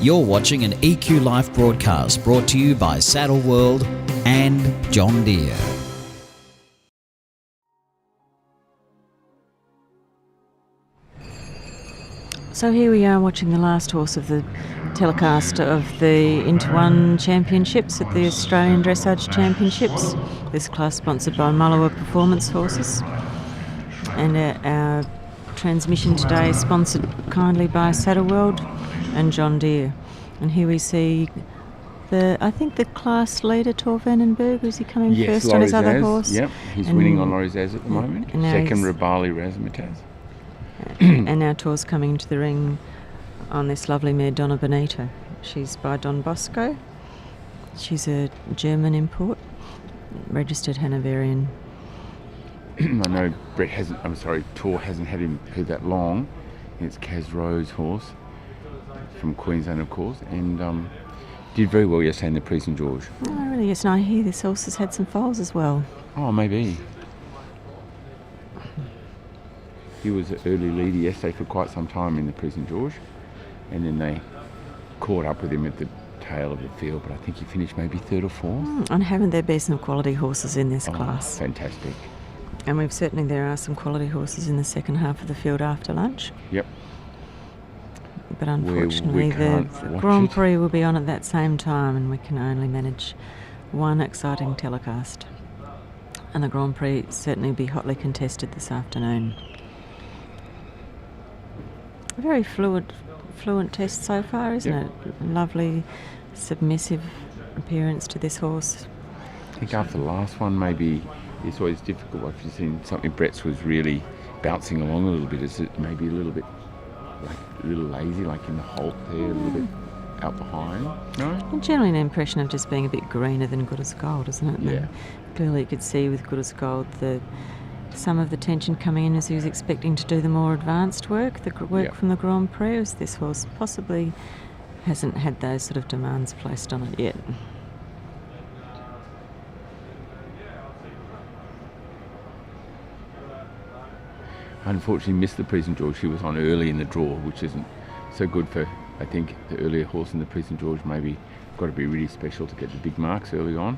You're watching an EQ Life broadcast brought to you by Saddleworld and John Deere. So here we are watching the last horse of the telecast of the Inter One Championships at the Australian Dressage Championships. This class sponsored by Mulawa Performance Horses. And our transmission today is sponsored kindly by Saddleworld and John Deere. And here we see I think the class leader, Torven Berg, is he coming first on his other horse? Yep, he's winning on Lorizaz at the moment. Second, Rabali Razmataz. And now Tor's coming into the ring on this lovely mare, Donna Bonita. She's by Don Bosco. She's a German import, registered Hanoverian. I know Tor hasn't had her that long. It's Kaz Rowe's horse from Queensland, of course, and did very well yesterday in the Prix St George. Oh, really? Yes, and I hear this horse has had some foals as well. Oh, maybe. He was an early leader yesterday for quite some time in the Prix St George, and then they caught up with him at the tail of the field, but I think he finished maybe third or fourth. And haven't there been some quality horses in this class? Fantastic. And there are some quality horses in the second half of the field after lunch. Yep. But unfortunately the Grand Prix will be on at that same time, and we can only manage one exciting telecast. And the Grand Prix certainly will be hotly contested this afternoon. A very fluent test so far, isn't it? Lovely, submissive appearance to this horse. I think after the last one, maybe it's always difficult if you've seen something. Brett's was really bouncing along a little bit. Is it maybe a little bit a little lazy, like in the halt there, a little bit out behind? No? And generally an impression of just being a bit greener than Good as Gold, isn't it? Yeah. And clearly you could see with Good as Gold some of the tension coming in as he was expecting to do the more advanced work, from the Grand Prix. This horse possibly hasn't had those sort of demands placed on it yet. Unfortunately missed the Prix St George. She was on early in the draw, which isn't so good for, I think, the earlier horse in the Prix St George. Maybe got to be really special to get the big marks early on.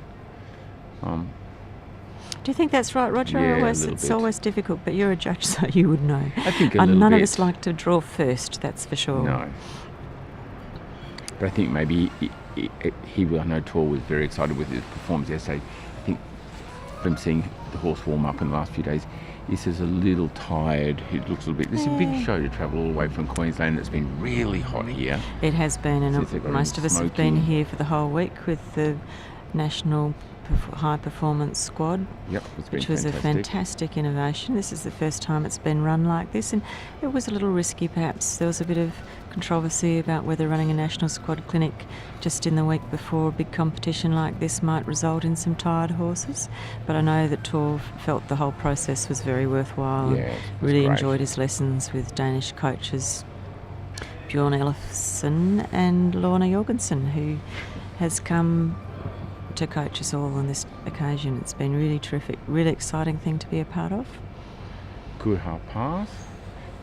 Do you think that's right, Roger? Yeah, it's always difficult, but you're a judge, so you would know. I think a little none bit. of us like to draw first, that's for sure. No. But I think maybe I know Tor was very excited with his performance yesterday. I think from seeing the horse warm up in the last few days, this is a little tired. He looks a little bit. This is a big show to travel all the way from Queensland. It's been really hot here. It has been, and most of us have been here for the whole week with the National High Performance Squad, which was a fantastic innovation. This is the first time it's been run like this, and it was a little risky perhaps. There was a bit of controversy about whether running a national squad clinic just in the week before a big competition like this might result in some tired horses, but I know that Tor felt the whole process was very worthwhile. Really enjoyed his lessons with Danish coaches Bjorn Ellefsen and Lorna Jorgensen, who has come to coach us all on this occasion. It's been really terrific, really exciting thing to be a part of. Good half pass,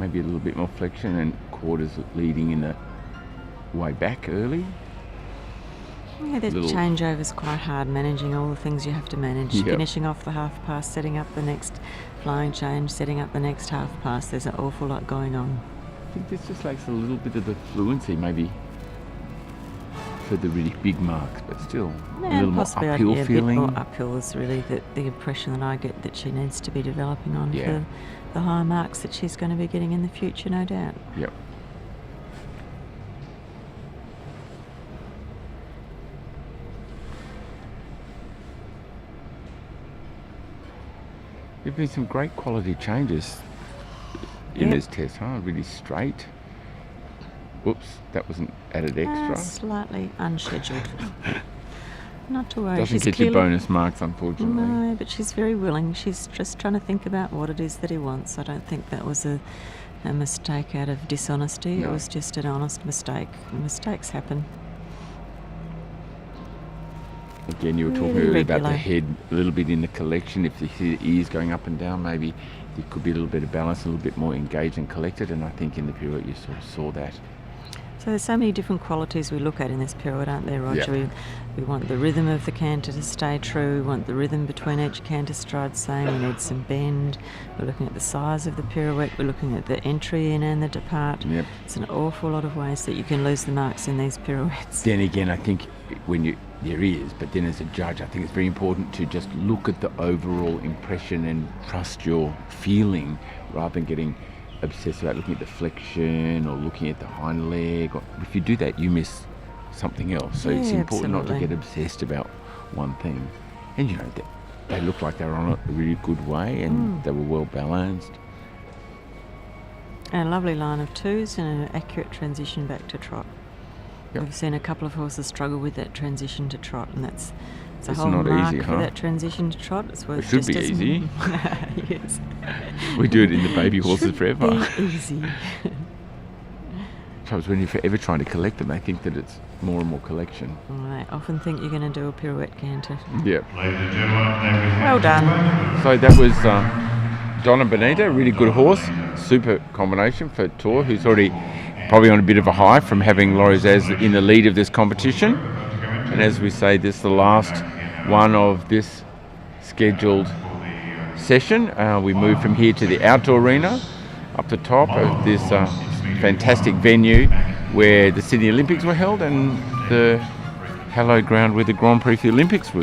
maybe a little bit more flexion, and quarters leading in the way back early. Yeah, the changeover's quite hard, managing all the things you have to manage. Finishing off the half pass, setting up the next flying change, setting up the next half pass. There's an awful lot going on. I think this just lacks a little bit of the fluency, maybe, for the really big marks, but still a little more uphill feeling. A bit more uphill is really the impression that I get that she needs to be developing on for the high marks that she's going to be getting in the future, no doubt. Yep. There have been some great quality changes in this test, really straight. Whoops, that wasn't added extra. Slightly unscheduled. Not to worry. Doesn't get you bonus marks, unfortunately. No, but she's very willing. She's just trying to think about what it is that he wants. I don't think that was a mistake out of dishonesty. No. It was just an honest mistake. Mistakes happen. Again, you were talking earlier about the head a little bit in the collection. If the ears going up and down, maybe there could be a little bit of balance, a little bit more engaged and collected. And I think in the pirouette you sort of saw that. So there's so many different qualities we look at in this pirouette, aren't there, Roger? Yeah. We want the rhythm of the canter to stay true. We want the rhythm between each canter stride same. We need some bend. We're looking at the size of the pirouette. We're looking at the entry in and the depart. Yep. It's an awful lot of ways that you can lose the marks in these pirouettes. Then again, I think there is, but then as a judge, I think it's very important to just look at the overall impression and trust your feeling rather than getting obsessed about looking at the flexion or looking at the hind leg. If you do that, you miss something else. So it's important not to get obsessed about one thing. And they look like they were on a really good way, and they were well balanced. And a lovely line of twos and an accurate transition back to trot. Yep. We've seen a couple of horses struggle with that transition to trot, and it's a It's whole not mark easy, for that transition to trot. It's It should be easy. Yes. We do it in the baby horses Should forever. be easy. Trouble is when you're forever trying to collect them, they think that it's more and more collection. I often think you're going to do a pirouette canter. Yeah. Well done. So that was Donna Bonita, a really good horse. Super combination for Tor, who's already probably on a bit of a high from having Laurie Zaz in the lead of this competition. And as we say, this is the last one of this scheduled session. We move from here to the outdoor arena up the top of this fantastic venue where the Sydney Olympics were held and the hallowed ground where the Grand Prix for the Olympics was.